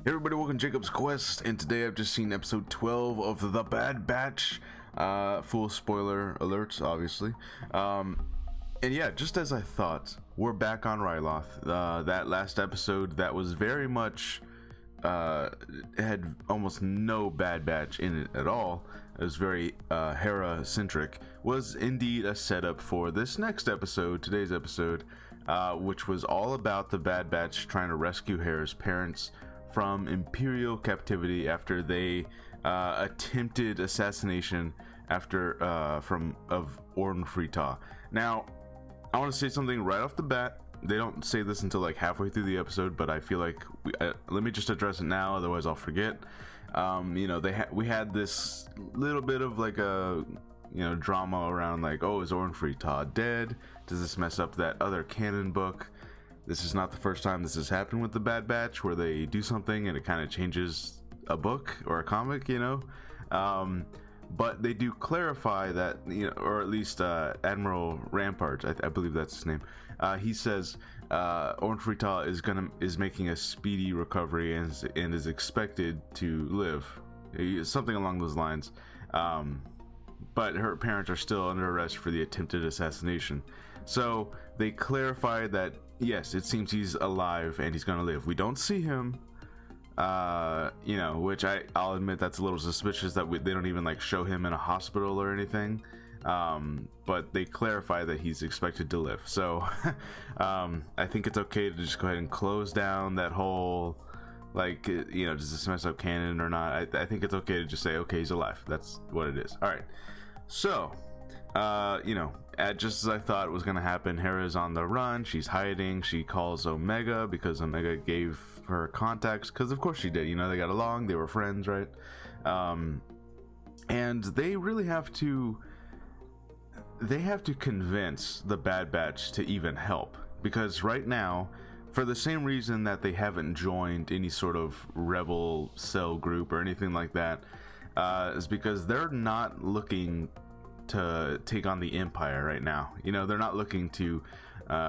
Everybody, welcome to Jacob's Quest, and today I've just seen episode 12 of The Bad Batch. Full spoiler alerts, obviously. And yeah, just as I thought, we're back on Ryloth. That last episode that was very much had almost no Bad Batch in it at all. It was very Hera-centric. Was indeed a setup for this next episode, today's episode, which was all about the Bad Batch trying to rescue Hera's parents from Imperial captivity after they attempted assassination of Orn Frita. Now, I want to say something right off the bat. They don't say this until like halfway through the episode, but I feel like let me just address it now, otherwise I'll forget. We had this little bit of like a drama around like, oh, is Orn Frita dead? Does this mess up that other canon book? This is not the first time this has happened with the Bad Batch, where they do something and it kind of changes a book or a comic, but they do clarify that, or at least Admiral Rampart, I believe that's his name. He says Orn Frita is making a speedy recovery and is expected to live, something along those lines. But her parents are still under arrest for the attempted assassination. So they clarify that yes, it seems he's alive and he's gonna live. We don't see him, which I'll admit that's a little suspicious that they don't even like show him in a hospital or anything. But they clarify that he's expected to live. So I think it's okay to just go ahead and close down that whole does this mess up canon or not? I think it's okay to just say, okay, he's alive. That's what it is. All right. So, just as I thought was going to happen, Hera's on the run. She's hiding. She calls Omega because Omega gave her contacts. Because of course she did. They got along. They were friends, right? And they really have to. They have to convince the Bad Batch to even help, because right now, for the same reason that they haven't joined any sort of rebel cell group or anything like that, is because they're not looking to take on the Empire right now. They're not looking to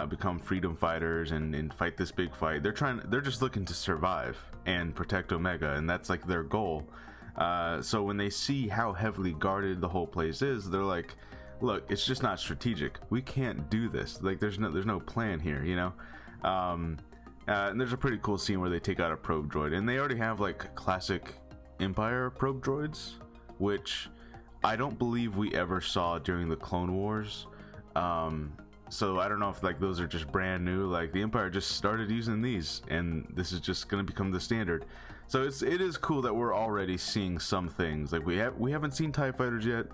become freedom fighters and fight this big fight. They're just looking to survive and protect Omega, and that's like their goal. So when they see how heavily guarded the whole place is, they're like, look, it's just not strategic. We can't do this. Like there's no plan here, and there's a pretty cool scene where they take out a probe droid, and they already have like classic Empire probe droids, which I don't believe we ever saw during the Clone Wars. So I don't know if like those are just brand new. Like the Empire just started using these, and this is just going to become the standard. So it is cool that we're already seeing some things. Like we haven't seen TIE fighters yet.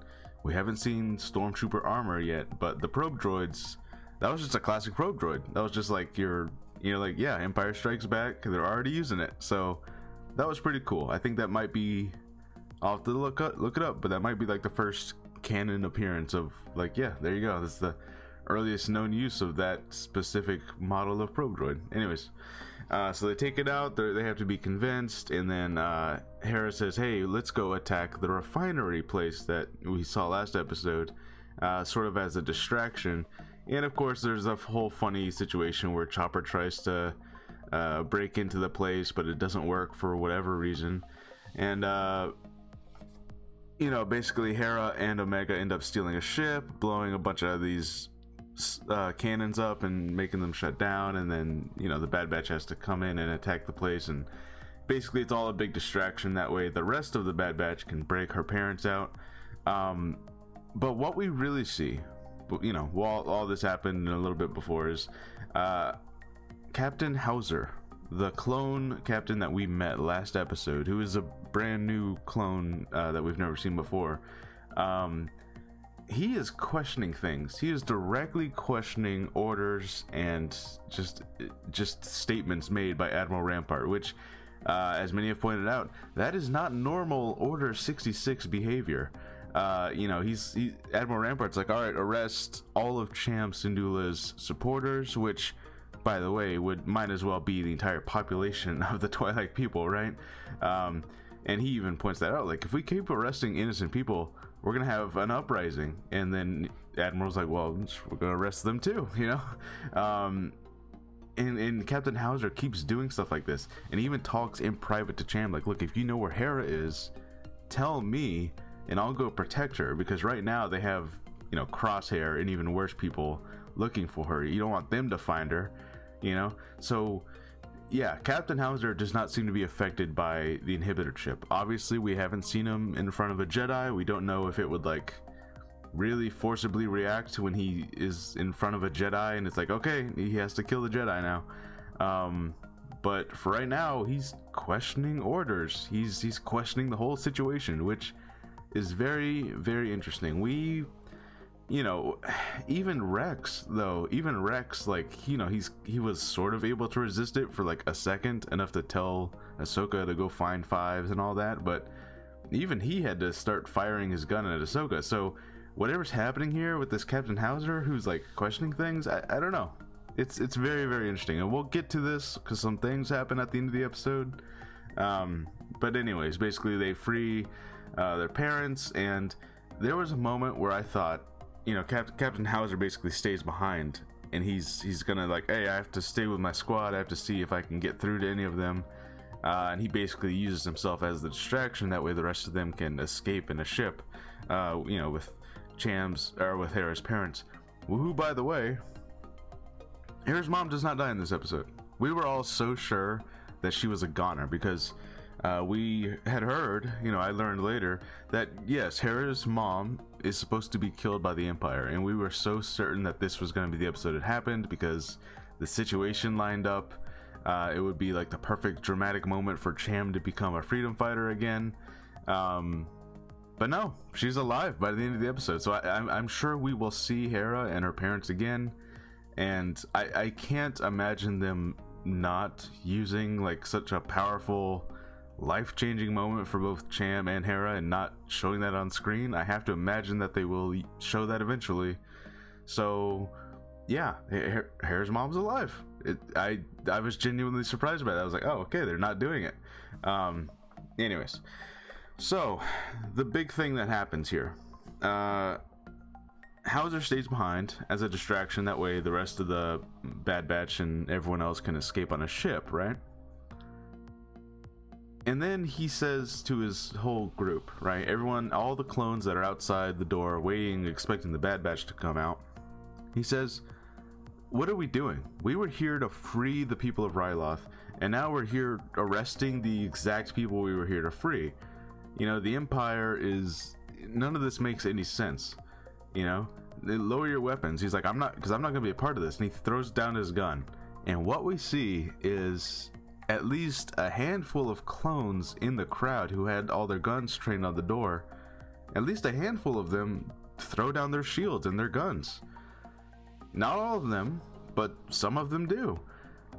We haven't seen Stormtrooper armor yet, but the probe droids, that was just a classic probe droid. That was just like Empire Strikes Back. They're already using it, so that was pretty cool. I think that might be, I'll have to look it up, but that might be like the first canon appearance of there you go. This is the earliest known use of that specific model of probe droid. Anyways, so they take it out. They have to be convinced, and then Hera says, "Hey, let's go attack the refinery place that we saw last episode, sort of as a distraction." And of course, there's a whole funny situation where Chopper tries to break into the place, but it doesn't work for whatever reason. And basically Hera and Omega end up stealing a ship, blowing a bunch of these cannons up and making them shut down, and then the Bad Batch has to come in and attack the place, and basically it's all a big distraction. That way the rest of the Bad Batch can break her parents out. But what we really see, while all this happened and a little bit before, is Captain Hauser, the clone captain that we met last episode, who is a brand new clone that we've never seen before. He is questioning things. He is directly questioning orders and just statements made by Admiral Rampart, which, as many have pointed out, that is not normal Order 66 behavior. Admiral Rampart's like, all right, arrest all of Cham Syndulla's supporters, which, by the way, might as well be the entire population of the Twilight people, right? And he even points that out, like, if we keep arresting innocent people, we're gonna have an uprising. And then Admiral's like, well, we're gonna arrest them too, and Captain Hauser keeps doing stuff like this, and he even talks in private to Cham, like, look, if you know where Hera is, tell me and I'll go protect her, because right now they have, you know, Crosshair and even worse people looking for her. You don't want them to find her, you know. So yeah, Captain Hauser does not seem to be affected by the inhibitor chip. Obviously we haven't seen him in front of a Jedi. We don't know if it would like really forcibly react when he is in front of a Jedi and it's like, okay, he has to kill the Jedi now. But for right now, he's questioning orders. He's questioning the whole situation, which is very, very interesting. We, you know, even Rex, like, you know, he was sort of able to resist it for like a second, enough to tell Ahsoka to go find Fives and all that, but even he had to start firing his gun at Ahsoka. So whatever's happening here with this Captain Hauser who's like questioning things, I don't know. It's very, very interesting, and we'll get to this because some things happen at the end of the episode. But anyways, basically they free their parents, and there was a moment where I thought, you know, Captain Hauser basically stays behind, and he's gonna like, hey, I have to stay with my squad, I have to see if I can get through to any of them, and he basically uses himself as the distraction, that way the rest of them can escape in a ship, you know, with with Hera's parents, who, by the way, Hera's mom does not die in this episode. We were all so sure that she was a goner, because we had heard, you know, I learned later that yes, Hera's mom is supposed to be killed by the Empire, and we were so certain that this was going to be the episode it happened, because the situation lined up. It would be like the perfect dramatic moment for Cham to become a freedom fighter again. But no, she's alive by the end of the episode, so I'm sure we will see Hera and her parents again, and I can't imagine them not using like such a powerful, life-changing moment for both Cham and Hera and not showing that on screen. I have to imagine that they will show that eventually. So yeah, Hera's mom's alive. I was genuinely surprised by that. I was like, oh, okay, they're not doing it. Anyways, so the big thing that happens here, Hauser stays behind as a distraction, that way the rest of the Bad Batch and everyone else can escape on a ship, right? And then he says to his whole group, right, everyone, all the clones that are outside the door waiting, expecting the Bad Batch to come out, he says, what are we doing? We were here to free the people of Ryloth, and now we're here arresting the exact people we were here to free. You know, the Empire is, none of this makes any sense. You know, lower your weapons. He's like, I'm not gonna be a part of this, and he throws down his gun, and what we see is at least a handful of clones in the crowd who had all their guns trained on the door. At least a handful of them throw down their shields and their guns. Not all of them, but some of them do.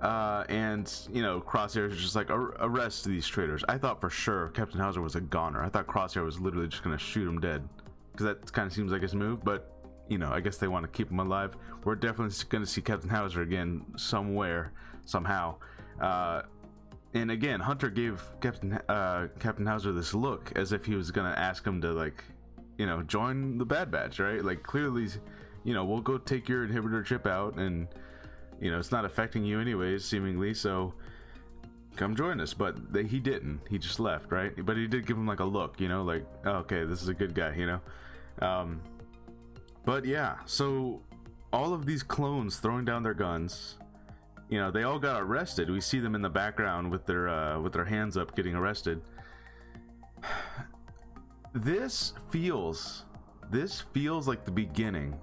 And you know, Crosshair is just like, arrest these traitors. I thought for sure Captain Hauser was a goner. I thought Crosshair was literally just gonna shoot him dead, because that kind of seems like his move. But you know, I guess they want to keep him alive. We're definitely gonna see Captain Hauser again somewhere, somehow. And again, Hunter gave Captain Hauser this look as if he was gonna ask him to, like, you know, join the Bad Batch, right? Like, clearly, you know, we'll go take your inhibitor chip out, and you know, it's not affecting you anyways, seemingly, so come join us. But he didn't. He just left, right? But he did give him like a look, you know, like, oh, okay, this is a good guy, you know. But yeah, so all of these clones throwing down their guns, you know, they all got arrested. We see them in the background with their hands up getting arrested. This feels like the beginning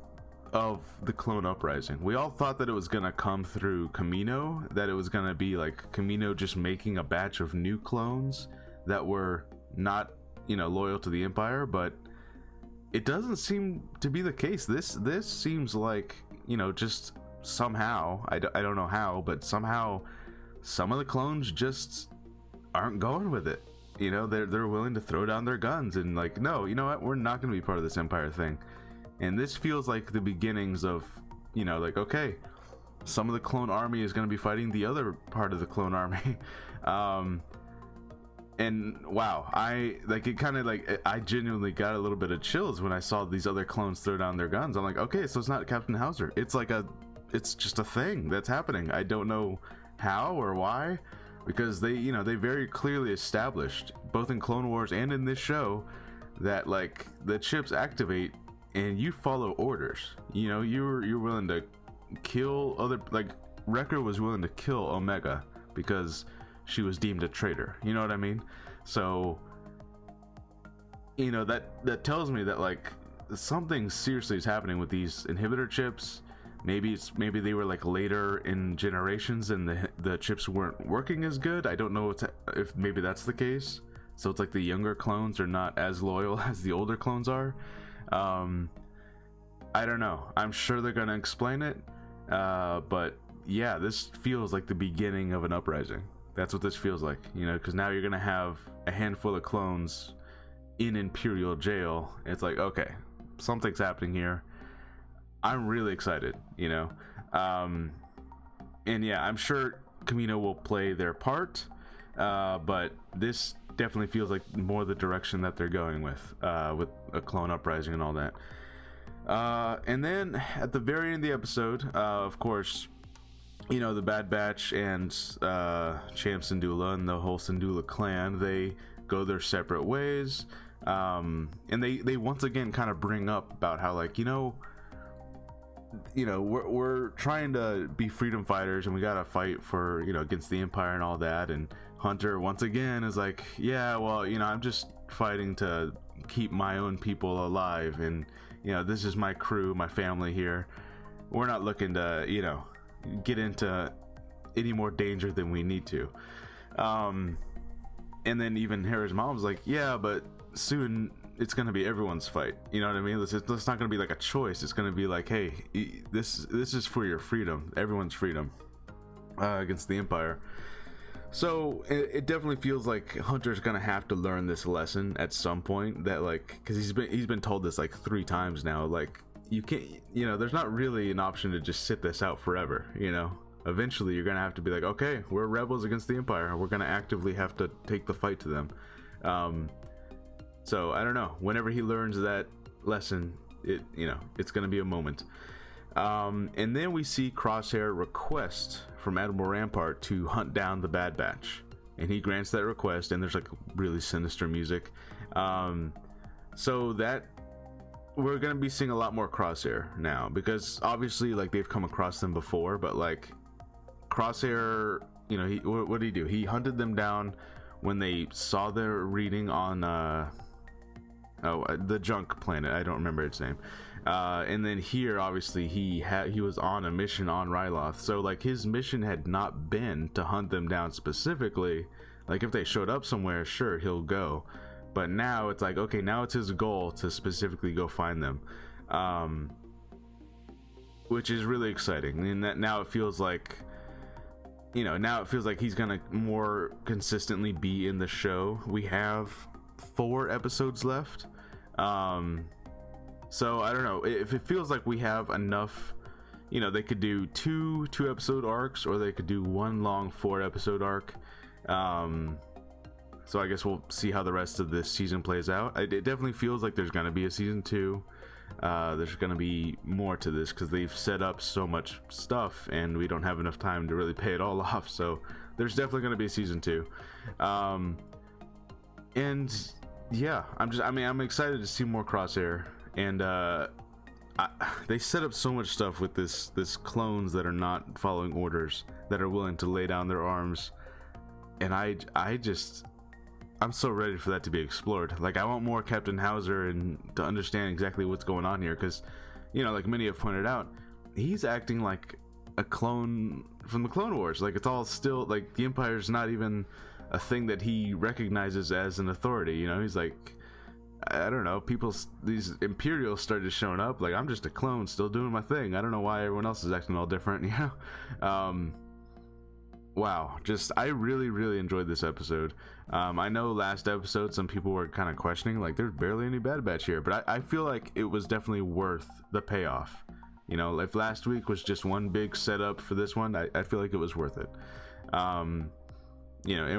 of the clone uprising. We all thought that it was gonna come through Kamino, that it was gonna be like Kamino just making a batch of new clones that were not, you know, loyal to the Empire, but it doesn't seem to be the case. This seems like, you know, just somehow, I don't know how, but somehow some of the clones just aren't going with it. You know, they're willing to throw down their guns and like, no, you know what, we're not going to be part of this Empire thing. And this feels like the beginnings of, you know, like, okay, some of the clone army is going to be fighting the other part of the clone army. And wow, I genuinely got a little bit of chills when I saw these other clones throw down their guns. I'm like, okay, so it's not Captain Hauser. It's like it's just a thing that's happening. I don't know how or why, because they very clearly established both in Clone Wars and in this show that like the chips activate and you follow orders. You're willing to kill other, like Wrecker was willing to kill Omega because she was deemed a traitor. You know what I mean? So that tells me that like something seriously is happening with these inhibitor chips. Maybe they were like later in generations and the chips weren't working as good. I don't know if maybe that's the case. So it's like the younger clones are not as loyal as the older clones are. I don't know. I'm sure they're gonna explain it. But yeah, this feels like the beginning of an uprising. That's what this feels like, because now you're gonna have a handful of clones in Imperial jail. It's like, okay, something's happening here. I'm really excited, and yeah, I'm sure Kamino will play their part, but this definitely feels like more the direction that they're going with a clone uprising and all that. And then at the very end of the episode, of course, the Bad Batch and Champ Syndulla and the whole Syndulla clan, they go their separate ways, and they once again kind of bring up about how, like, we're trying to be freedom fighters and we gotta fight for, against the Empire and all that. And Hunter once again is like, yeah, well, I'm just fighting to keep my own people alive, and this is my crew, my family here. We're not looking to get into any more danger than we need to. And then even Hera's mom was like, yeah, but soon it's going to be everyone's fight. You know what I mean? It's not going to be like a choice. It's going to be like, hey, this is for your freedom, everyone's freedom, against the Empire. So it definitely feels like Hunter's going to have to learn this lesson at some point, that like, because he's been told this like 3 times now, like, you can't, there's not really an option to just sit this out forever. Eventually you're going to have to be like, okay, we're rebels against the Empire, we're going to actively have to take the fight to them. So I don't know, whenever he learns that lesson, it's going to be a moment. And then we see Crosshair request from Admiral Rampart to hunt down the Bad Batch, and he grants that request, and there's like really sinister music. So that we're going to be seeing a lot more Crosshair now, because obviously like they've come across them before, but like Crosshair, what did he do? He hunted them down when they saw their reading on the junk planet. I don't remember its name. And then here, obviously, he was on a mission on Ryloth. So like his mission had not been to hunt them down specifically. Like if they showed up somewhere, sure, he'll go. But now it's like, okay, now it's his goal to specifically go find them, which is really exciting. And that now it feels like, he's gonna more consistently be in the show. We have 4 episodes left. So I don't know if it feels like we have enough. They could do 2 episode arcs, or they could do 1 long 4 episode arc. So I guess we'll see how the rest of this season plays out. It definitely feels like there's going to be a season 2. There's going to be more to this because they've set up so much stuff and we don't have enough time to really pay it all off. So there's definitely going to be a season 2. And yeah, I'm excited to see more Crosshair. And they set up so much stuff with this clones that are not following orders, that are willing to lay down their arms. And I'm so ready for that to be explored. Like, I want more Captain Hauser and to understand exactly what's going on here, because like many have pointed out, he's acting like a clone from the Clone Wars. Like, it's all still like the Empire's not even a thing that he recognizes as an authority. He's like, I don't know, these Imperials started showing up like, I'm just a clone still doing my thing. I don't know why everyone else is acting all different. Wow, I really, really enjoyed this episode. I know last episode some people were kind of questioning, like, there's barely any Bad Batch here, but I feel like it was definitely worth the payoff. If last week was just one big setup for this one, I feel like it was worth it. And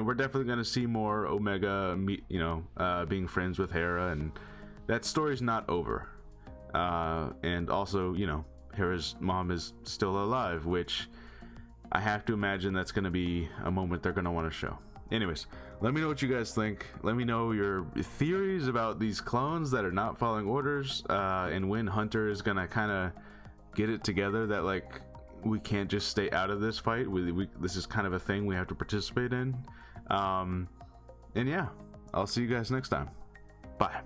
we're definitely going to see more Omega, being friends with Hera, and that story's not over. And also, Hera's mom is still alive, which I have to imagine that's going to be a moment they're going to want to show. Anyways, let me know what you guys think. Let me know your theories about these clones that are not following orders, and when Hunter is going to kind of get it together that, like, we can't just stay out of this fight. This is kind of a thing we have to participate in. And yeah, I'll see you guys next time. Bye.